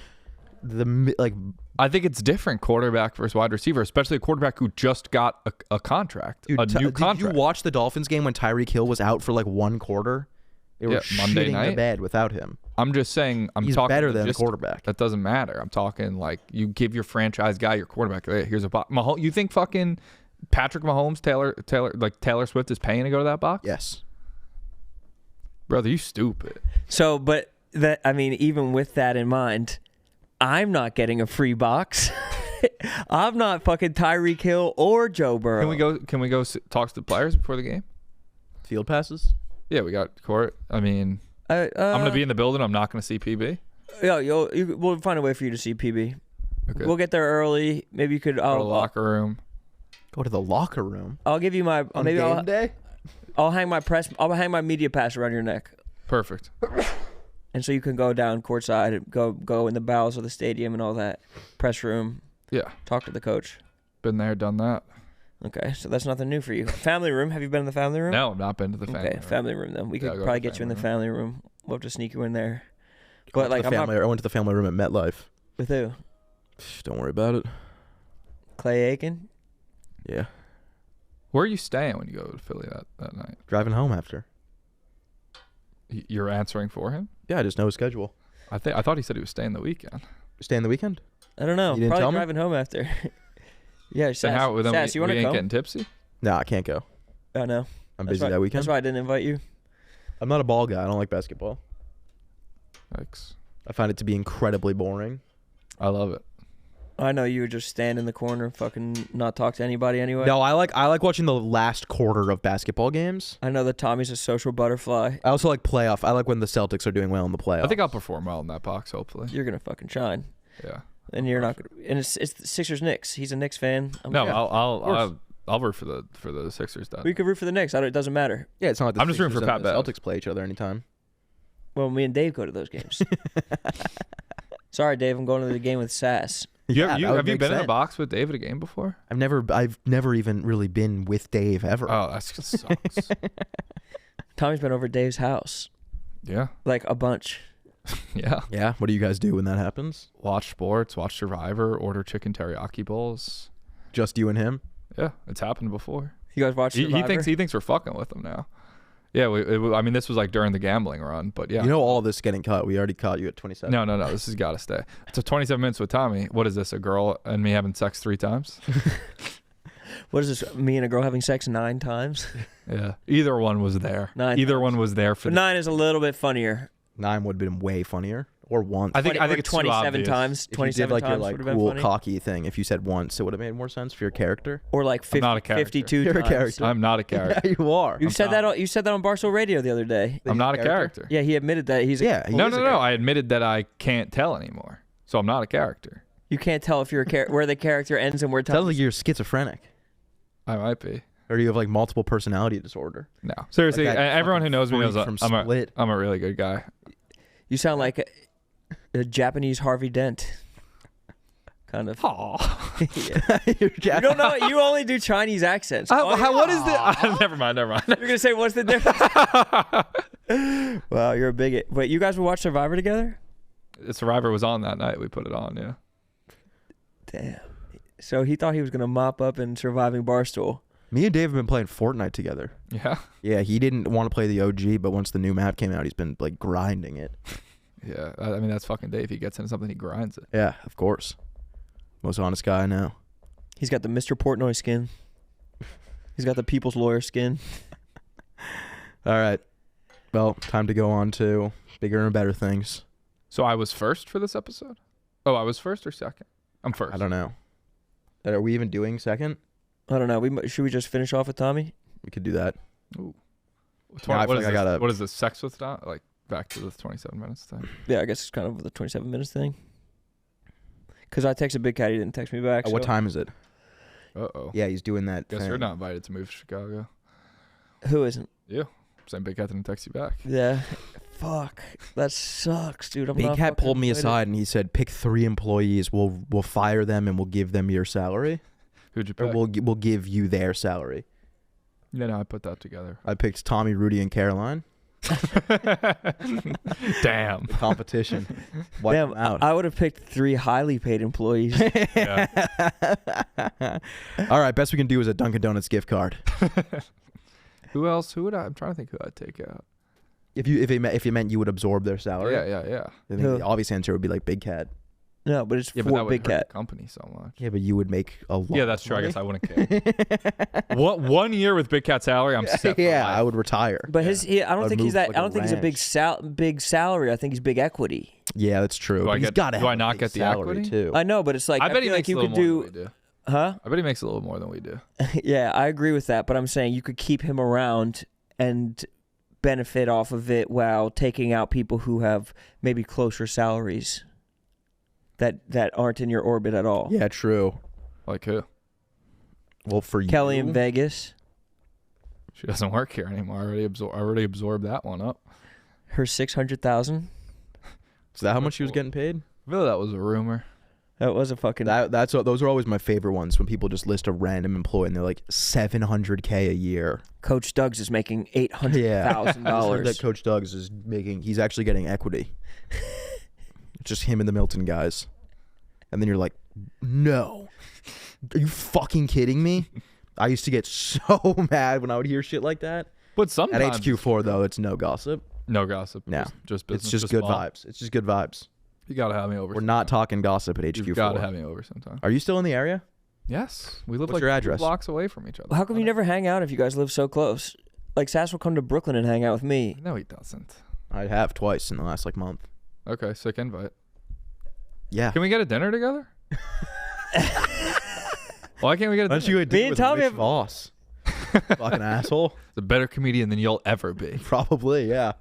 like. I think it's different quarterback versus wide receiver, especially a quarterback who just got a contract, Dude, a new contract. Did you watch the Dolphins game when Tyreek Hill was out for like one quarter? They were Monday shitting night the bed without him. I'm just saying. He's talking better than a logistics. quarterback. That doesn't matter. I'm talking like you give your franchise guy your quarterback. Hey, here's a box. You think fucking Patrick Mahomes, Taylor Swift is paying to go to that box? Yes. Brother, you stupid. So, but that I mean, even with that in mind, I'm not getting a free box. I'm not fucking Tyreek Hill or Joe Burrow. Can we go talk to the players before the game? Field passes. Yeah, we got court. I mean, I'm gonna be in the building. I'm not gonna see PB. Yeah, we'll find a way for you to see PB. Okay. We'll get there early. Maybe you could. Go to the locker room. Go to the locker room. I'll give you my. On maybe game day? I'll hang I'll hang my media pass around your neck. Perfect. And so you can go down courtside and go in the bowels of the stadium and all that. Press room. Yeah. Talk to the coach. Been there, done that. Okay, so that's nothing new for you. Family room. Have you been in the family room? No, I've not been to the family Okay, room. family room then. We could Yeah, go probably to the get you in the family family room. We'll have to sneak you in there. I But went like, to the I'm family, not I went to the family room at MetLife. with who? Don't worry about it. Clay Aiken. Yeah. Where are you staying when you go to Philly that night? Driving home after. You're answering for him? Yeah, I just know his schedule. I thought he said he was staying the weekend. Staying the weekend? I don't know. You didn't Probably tell me? driving home after. Yeah, Then how? Then Sass, you we want to ain't come? getting tipsy? No, I can't go. Oh no. I'm That's busy why- that weekend. That's why I didn't invite you. I'm not a ball guy. I don't like basketball. Thanks. I find it to be incredibly boring. I love it. I know you would just stand in the corner, and fucking not talk to anybody anyway. No, I like watching the last quarter of basketball games. I know that Tommy's a social butterfly. I also like playoff. I like when the Celtics are doing well in the playoffs. I think I'll perform well in that box, hopefully. You're gonna fucking shine, Yeah. and you're not. And it's the Sixers Knicks. He's a Knicks fan. No, yeah, I'll root for the Sixers. Then. we could root for the Knicks. It doesn't matter. Yeah, it's not like the I'm just rooting Sixers for and Pat the Bev. Celtics play each other anytime. Well, me and Dave go to those games. Sorry, Dave. I'm going to the game with Sass. Yeah, that would have you make been in a sense. box with Dave at a game before? I've never even really been with Dave ever. Oh, that sucks. Tommy's been over at Dave's house Yeah. like a bunch. Yeah. Yeah, what do you guys do when that happens? Watch sports, watch Survivor, order chicken teriyaki bowls. Just you and him? Yeah, it's happened before. You guys watch Survivor? He thinks we're fucking with him now. Yeah, I mean, this was like during the gambling run, but yeah. You know all this is getting cut. We already caught you at 27. No, this has got to stay. So 27 minutes with Tommy. What is this? A girl and me having sex 3 times? What is this? Me and a girl having sex 9 times? Yeah. Either one was there. 9 Either times. one was there for But 9 is a little bit funnier. 9 would have been way funnier. Or once. I think it's too 27 obvious. times. If you 27 did like your times like would have been cool funny. cocky thing, if you said once, it would have made more sense for your character. Or like I'm not a 50, character. 52 You're a times. character. I'm not a character. Yeah, you are. You said that. You said that on Barstool Radio the other day. I'm not a character. Yeah, he admitted that he's. Yeah, he No. is a character. I admitted that I can't tell anymore. So I'm not a character. You can't tell if you're where the character ends and where. Sounds like you're schizophrenic, I might be. or you have like multiple personality disorder. No. Seriously, Like that everyone who fucking knows me knows freak from I'm Split. a really good guy. You sound like a Japanese Harvey Dent. Kind of. Aw. Yeah. You're You don't know. You only do Chinese accents. What is the? Never mind. You're gonna say what's the difference? Wow, you're a bigot. Wait, you guys would watch Survivor together? Survivor was on that night. We put it on. Yeah. Damn. So he thought he was gonna mop up in Surviving Barstool. Me and Dave have been playing Fortnite together. Yeah. Yeah, he didn't want to play the OG, but once the new map came out, he's been like grinding it. Yeah. I mean, that's fucking Dave. He gets into something, he grinds it. Yeah, of course. Most honest guy I know. He's got the Mr. Portnoy skin. He's got the People's Lawyer skin. All right. Well, time to go on to bigger and better things. So I was first for this episode? Oh, I was first or second? I'm first. I don't know. Are we even doing second? I don't know. Should we just finish off with Tommy? We could do that. Ooh. No, I feel like I gotta- What is this? Sex with Tom? Like back to the 27 minutes thing. Yeah, I guess it's kind of the 27 minutes thing. Because I texted Big Cat, he didn't text me back. What so- time is it? Uh-oh. Yeah, he's doing that Guess thing. you're not invited to move to Chicago. Who isn't? You. Saying Big Cat didn't text you back. Yeah. Fuck. That sucks, dude. I'm Big not Cat fucking pulled me invited. aside and he said, "Pick 3 employees. We'll fire them and we'll give them your salary, Who'd you or pick? we'll give you their salary." Yeah, no, I put that together. I picked Tommy, Rudy, and Caroline. Damn. The competition. Wipe Damn, them out. I would have picked 3 highly paid employees. Yeah. All right, best we can do is a Dunkin' Donuts gift card. Who else? Who would I? I'm trying to think who I'd take out. If you meant you would absorb their salary, Yeah. I think Who? the obvious answer would be like Big Cat. No, but it's Yeah, but for that would Big hurt the Cat. company so much. Yeah, but you would make a lot. Yeah, that's of true. I money. guess I wouldn't care. One year with Big Cat salary, I'm set. For Yeah, life. I would retire. But I don't I'd think move he's that. like I a don't think he's a big salary. I think he's big equity. Yeah, that's true. Do But I he's get- got to do I not get the salary equity? too. I know, but it's like I bet he feel makes like you a little could more do. than we do. Huh? I bet he makes a little more than we do. Yeah, I agree with that. But I'm saying you could keep him around and benefit off of it while taking out people who have maybe closer salaries that aren't in your orbit at all. Yeah, true. Like who? Well, for Kelly you, in Vegas, She doesn't work here anymore. I already absorbed that one up. her 600,000. is that how much she was getting paid? I feel that was a rumor. That was a fucking. Those are always my favorite ones when people just list a random employee and they're like $700K a year. Coach Doug's is making $800,000. I just heard that Coach Doug's is making. He's actually getting equity. It's just him and the Milton guys, and then you're like, no, are you fucking kidding me? I used to get so mad when I would hear shit like that. But At sometimes HQ4 though, it's no gossip. no gossip. No. Just business. It's just good fun. vibes. It's just good vibes. You gotta have me over. We're not talking gossip at HQ4. You gotta have me over sometime. Are you still in the area? Yes, we live What's like your 2 address? blocks away from each other. How come you never hang out if you guys live so close? Like Sass will come to Brooklyn and hang out with me. No, he doesn't. I have twice in the last month. Okay, sick invite. Yeah. Can we get a dinner together? Why can't we get a Why don't dinner? you go Me and with Tommy Rich have- Voss? Fucking asshole. He's a better comedian than you'll ever be. Probably, yeah.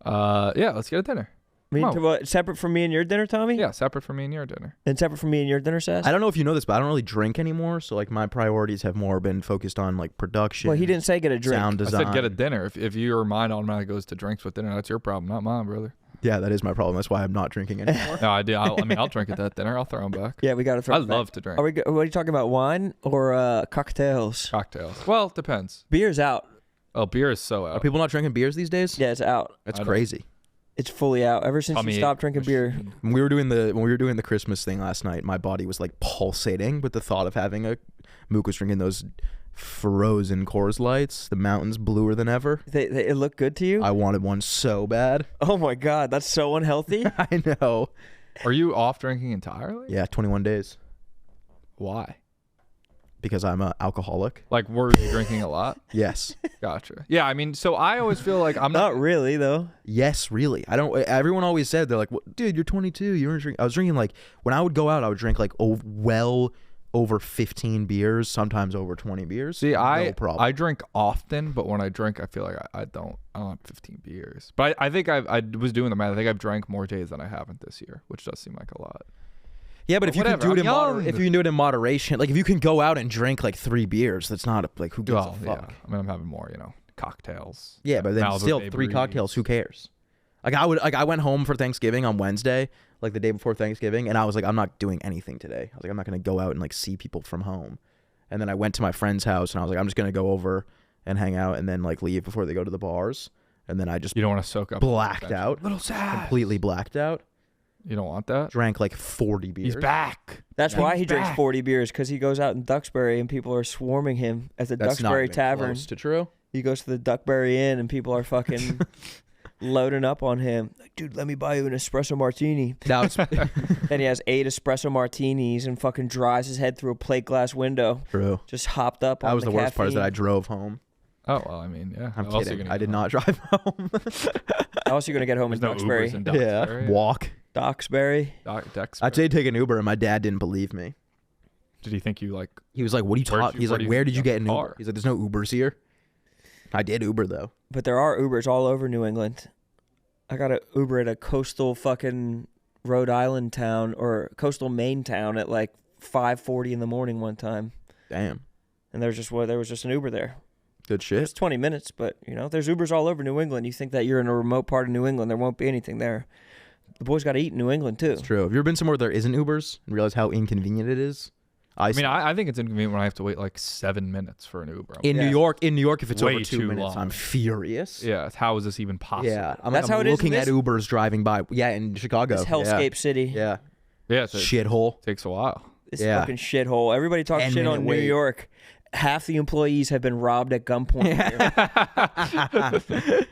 Yeah, let's get a dinner. Come on. What, separate from me and your dinner, Tommy? Yeah, separate from me and your dinner. And separate from me and your dinner, Sass? I don't know if you know this, but I don't really drink anymore. So like my priorities have more been focused on like production. Well, he didn't say get a drink. Sound I design. said get a dinner. If your mind automatically goes to drinks with dinner, that's your problem, not mine, brother. Yeah, that is my problem. That's why I'm not drinking anymore. No, I do. I'll drink at that dinner. I'll throw them back. Yeah, we got to throw I it back. love to drink. What are you talking about, wine or cocktails? Cocktails. Well, it depends. Beer's out. Oh, beer is so Are out. people not drinking beers these days? Yeah, it's out. That's I don't- crazy. It's fully out. Ever since Tommy you ate stopped drinking beer. machine. When we were doing the Christmas thing last night, my body was like pulsating with the thought of having a. Mook was drinking those frozen Coors Lights. The mountains bluer than ever. It looked good to you? I wanted one so bad. Oh my God, that's so unhealthy. I know. Are you off drinking entirely? Yeah, 21 days. Why? Because I'm an alcoholic. Like, were you drinking a lot? Yes. Gotcha. Yeah, I mean, so I always feel like I'm not. Not really, though. Yes, really. I don't. Everyone always said they're like, dude, you're 22. You weren't drinking. I was drinking like when I would go out, I would drink like well over 15 beers, sometimes over 20 beers. See, no I problem. drink often, but when I drink, I feel like I don't have 15 beers. But I think I was doing the math. I think I've drank more days than I haven't this year, which does seem like a lot. Yeah, but if you can whatever, do it I'm young. if you can do it in moderation, like if you can go out and drink like 3 beers, that's not like who gives Well, a yeah. fuck. I mean, I'm having more, cocktails. Yeah, but then Malibu still Bay 3 Breeze. cocktails. Who cares? I went home for Thanksgiving on Wednesday, like the day before Thanksgiving, and I was like, I'm not doing anything today. I was like, I'm not gonna go out and like see people from home. And then I went to my friend's house, and I was like, I'm just gonna go over and hang out, and then like leave before they go to the bars. And then I just You don't want to soak up. blacked out, Little sad. completely blacked out. You don't want that. Drank like 40 beers. He's back. That's Yeah, why he's he drinks back. 40 beers, because he goes out in Duxbury and people are swarming him at the That's not Duxbury even Tavern. close to true. He goes to the Duxbury Inn and people are fucking loading up on him. Like, dude, let me buy you an espresso martini. Now it's Then he has 8 espresso martinis and fucking dries his head through a plate glass window. true. Just hopped up on That was the worst part is that I caffeine. drove home. Oh well, I mean, yeah. I'm How else are you kidding. gonna I get did home? not drive home. How else are you going to get home in There's no Duxbury? Ubers in Duxbury. Walk. Doxbury. Dex. I'd say take an Uber, and my dad didn't believe me. Did he think you like? He was like, "What are you talking?" He's like, "Where did you get an Uber?" He's like, "There's no Ubers here." I did Uber though. But there are Ubers all over New England. I got an Uber at a coastal fucking Rhode Island town or coastal Maine town at like 5:40 in the morning one time. Damn. And there was just an Uber there. Good shit. It's 20 minutes, but there's Ubers all over New England. You think that you're in a remote part of New England, there won't be anything there. The boys got to eat in New England too. It's true. Have you ever been somewhere where there isn't Ubers and realize how inconvenient it is? I mean, I think it's inconvenient when I have to wait like 7 minutes for an Uber. In New York, if it's Way over 2 too minutes, long. I'm furious. Yeah, how is this even possible? Yeah, That's how it is in looking at this- Ubers driving by. Yeah, in Chicago. This hellscape city. Yeah. Yeah, Shithole. takes a while. This Yeah. fucking shithole. Everybody talks 10 shit on minute New wait. York. Half the employees have been robbed at gunpoint.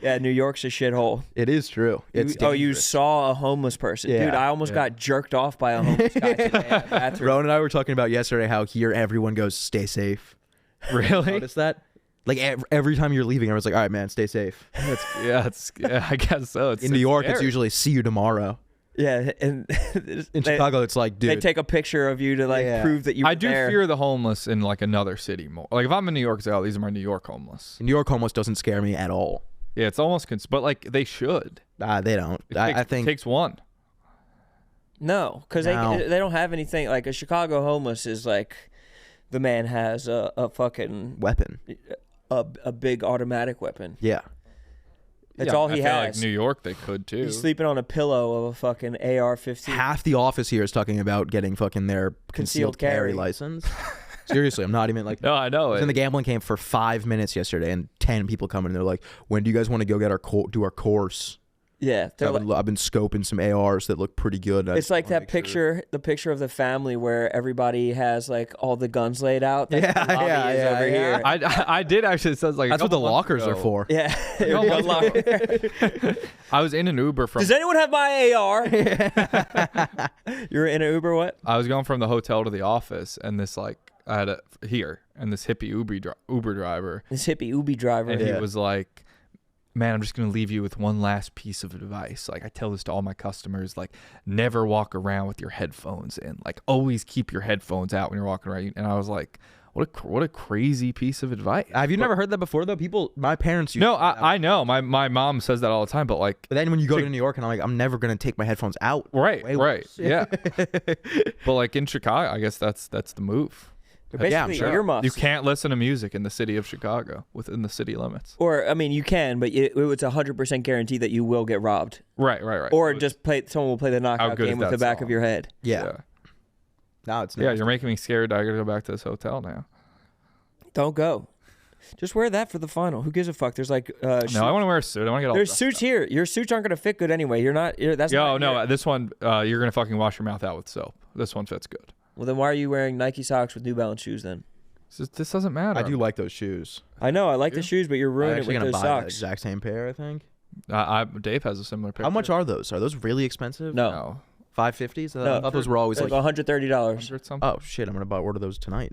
Yeah, New York's a shithole. It is true. It's you dangerous. saw a homeless person. Yeah. Dude, I almost got jerked off by a homeless guy today at the bathroom. Rowan and I were talking about yesterday how here everyone goes, stay safe. Really? Notice that? Like every time you're leaving, I was like, all right, man, stay safe. Yeah, I guess so. In New York, it's usually see you tomorrow. Yeah, and In Chicago, it's like, dude. they take a picture of you to prove that you were I do there. fear the homeless in like another city more. Like if I'm in New York, it's like, oh, these are my New York homeless. New York homeless doesn't scare me at all. Yeah, it's almost, but like they should. They don't. I think it takes one. No, because No. they don't have anything. Like a Chicago homeless is like the man has a fucking weapon. a big automatic weapon. Yeah. That's Yeah, all he I feel has. Like New York, they could too. He's sleeping on a pillow of a fucking AR-15. Half the office here is talking about getting fucking their concealed carry license. Seriously, I'm not even like. No, I know. I was in the gambling camp for 5 minutes yesterday, and 10 people come in, and they're like, "When do you guys want to go get do our course?" Yeah, I've been scoping some ARs that look pretty good. it's like that picture, the picture of the family where everybody has like all the guns laid out. That's what the lobby is over here. I did actually. It says like That's what the a couple lockers months are ago. for. Yeah, your gun locker. I was in an Uber from. Does anyone have my AR? You're in an Uber? What? I was going from the hotel to the office, and this I had this hippie Uber driver, This hippie Uber driver. and he was like, "Man, I'm just gonna leave you with one last piece of advice. Like I tell this to all my customers, like never walk around with your headphones in. Like always keep your headphones out when you're walking around." And I was like, "What a crazy piece of advice." Have you never heard that before though? My parents used No, to do that. I know. My mom says that all the time, but like, But then when you go to New York, and I'm like, I'm never gonna take my headphones out. right, Way right, worse. yeah. But like in Chicago, I guess that's the move. They're Yeah, I'm basically sure. earmuffs. You can't listen to music in the city of Chicago within the city limits. Or I mean, you can, but it's 100% guaranteed that you will get robbed. Right. Or just someone will play the knockout good game is with the that back song? of your head. Yeah. No, it's not. Yeah, you're making me scared. I gotta go back to this hotel now. Don't go. Just wear that for the final. Who gives a fuck? There's like No, I want to wear a suit. I want to get all. there's dressed suits up. here. Your suits aren't gonna fit good anyway. That's Yo, not no, your- this one you're gonna fucking wash your mouth out with soap. This one fits good. Well, then why are you wearing Nike socks with New Balance shoes then? This doesn't matter. I do like those shoes. I know I like the shoes, but you're I'm ruining it actually with gonna those buy the socks. exact same pair. I think. Dave has a similar pair. How much are those? Are those really expensive? No, No. 550s? No. I thought those were always it's like like. $130. Something. Oh shit! I'm gonna order those tonight.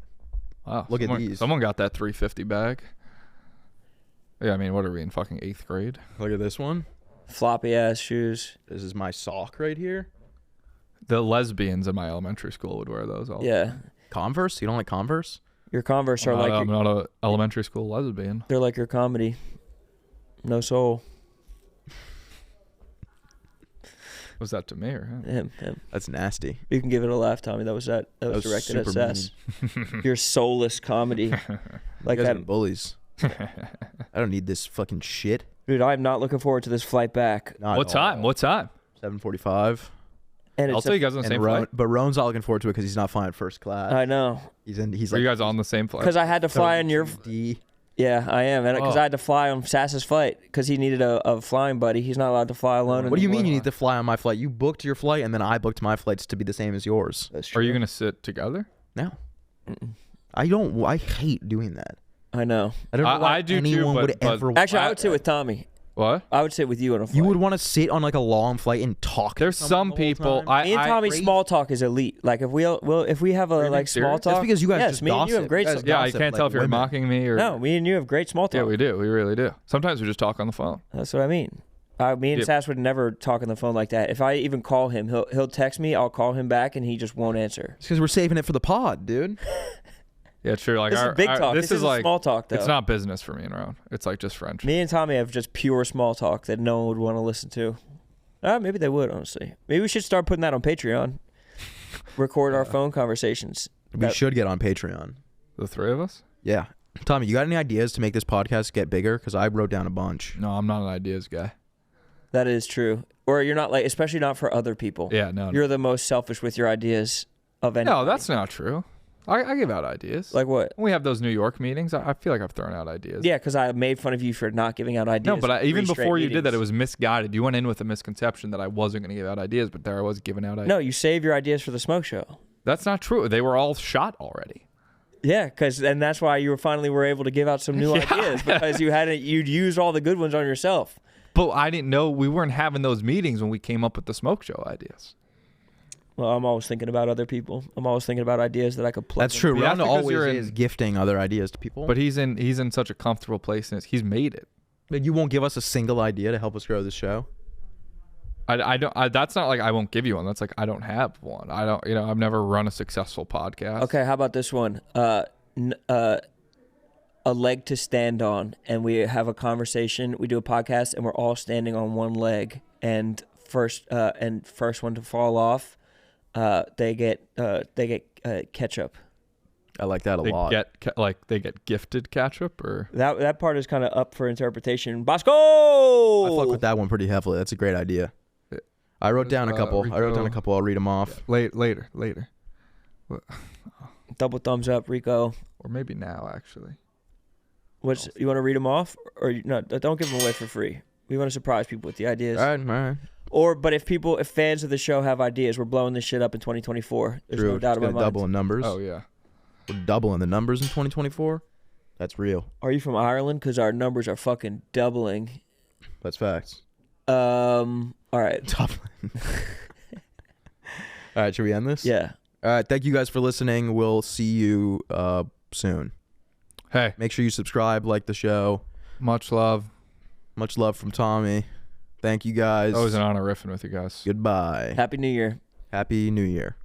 Wow. Look at these. Someone got that 350 bag. Yeah, I mean, what are we in fucking 8th grade? Look at this one. Floppy ass shoes. This is my sock right here. The lesbians in my elementary school would wear those all. Yeah, Converse? You don't like Converse? your Converse are like I'm not a elementary school lesbian. they're like your comedy. No soul. Was that to me or him? Him. That's nasty. You can give it a laugh, Tommy. That was directed at super Sass. Your soulless comedy, like You guys that. are bullies. I don't need this fucking shit. Dude, I'm not looking forward to this flight back. Not What at all. time? What time? 7:45. And I'll it's tell you guys on the same flight. But Roan's not looking forward to it because he's not flying first class. I know, He's Are like you guys on the same flight? because I had to fly on your. D. Yeah, I am, and because Oh. I had to fly on Sass's flight because he needed a flying buddy. He's not allowed to fly alone. What do you mean anymore. you need to fly on my flight? You booked your flight and then I booked my flights to be the same as yours. That's Are true. you gonna sit together? No. I hate doing that. I know. I don't know why I do too, anyone but- would but- ever Actually, I want would sit that. with Tommy. What? I would sit with you on a flight. You would want to sit on like a long flight and talk. to There's someone some the whole people. time? Me and Tommy's small talk is elite. Like if if we have a you like small serious? talk. That's because you guys yes, just me and you have gossip. great. You guys Yeah, I gossip can't like tell if you're women. mocking me or. No, me and you have great small talk. Yeah, we do. We really do. Sometimes we just talk on the phone. That's what I mean. Me and Sass would never talk on the phone like that. If I even call him, he'll text me. I'll call him back, and he just won't answer. It's because we're saving it for the pod, dude. Yeah, true. Like This is big talk. This is like small talk, though. It's not business for me and Rowan. It's like just friendship. Me and Tommy have just pure small talk that no one would want to listen to. Maybe they would, honestly. Maybe we should start putting that on Patreon. Record our phone conversations. We should get on Patreon. The three of us? Yeah. Tommy, you got any ideas to make this podcast get bigger? Because I wrote down a bunch. No, I'm not an ideas guy. That is true. Or you're not especially not for other people. Yeah, no. You're the most selfish with your ideas of anybody. No, that's not true. I give out ideas. Like what? When we have those New York meetings, I feel like I've thrown out ideas. Yeah, because I made fun of you for not giving out ideas. No, but even before you did that, it was. was misguided. You went in with a misconception that I wasn't going to give out ideas, but there I was giving out ideas. No, you save your ideas for the smoke show. That's not true. They were all shot already. Yeah, and that's why you were able to give out some new ideas, because you'd used all the good ones on yourself. But I didn't know we weren't having those meetings when we came up with the smoke show ideas. Well, I'm always thinking about other people. I'm always thinking about ideas that I could plug. That's true. Yeah, Ron because always you're is gifting other ideas to people. But he's in such a comfortable place, and he's made it. But you won't give us a single idea to help us grow this show? I don't. That's not like I won't give you one. That's like I don't have one. I don't. I've never run a successful podcast. Okay, how about this one? A leg to stand on, and we have a conversation. We do a podcast, and we're all standing on one leg, and first one to fall off, they get ketchup. I like that a lot. They get gifted ketchup, or That part is kind of up for interpretation. Bosco. I fuck with that one pretty heavily. That's a great idea. I wrote down a couple. I'll read them off. Yeah, later. Double thumbs up, Rico. Or maybe now, actually. You want to read them off, or no? Don't give them away for free. We want to surprise people with the ideas. All right. But if fans of the show have ideas, we're blowing this shit up in 2024. There's True. no doubt It's about gonna it. double in numbers. Oh yeah. We're doubling the numbers in 2024. That's real. Are you from Ireland? Because our numbers are fucking doubling. That's facts. All right. Doubling. All right. Should we end this? Yeah. All right. Thank you guys for listening. We'll see you soon. Hey, Make sure you subscribe, like the show. much love. Much love from Tommy. Thank you guys. Always an honor riffing with you guys. Goodbye. Happy New Year. Happy New Year.